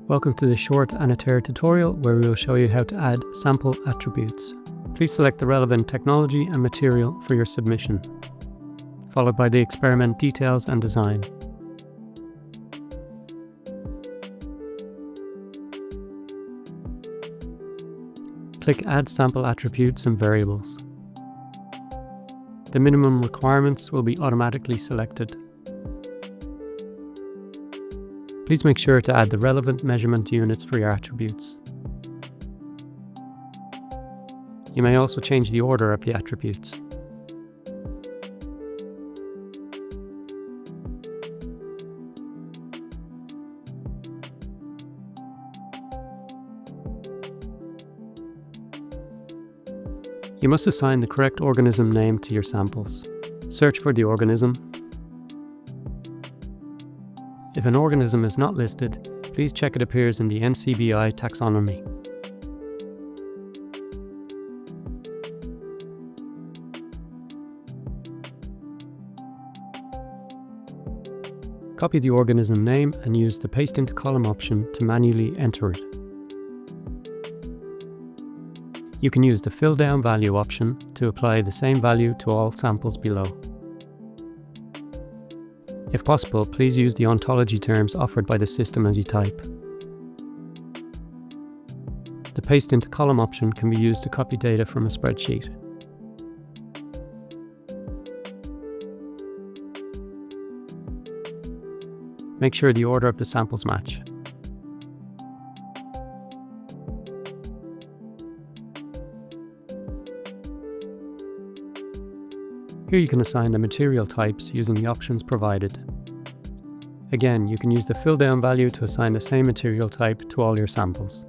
Welcome to this short Annotare tutorial where we will show you how to add sample attributes. Please select the relevant technology and material for your submission, followed by the experiment details and design. Click Add Sample Attributes and Variables. The minimum requirements will be automatically selected. Please make sure to add the relevant measurement units for your attributes. You may also change the order of the attributes. You must assign the correct organism name to your samples. Search for the organism. If an organism is not listed, please check it appears in the NCBI taxonomy. Copy the organism name and use the Paste into Column option to manually enter it. You can use the Fill Down Value option to apply the same value to all samples below. If possible, please use the ontology terms offered by the system as you type. The Paste into Column option can be used to copy data from a spreadsheet. Make sure the order of the samples match. Here you can assign the material types using the options provided. Again, you can use the fill down value to assign the same material type to all your samples.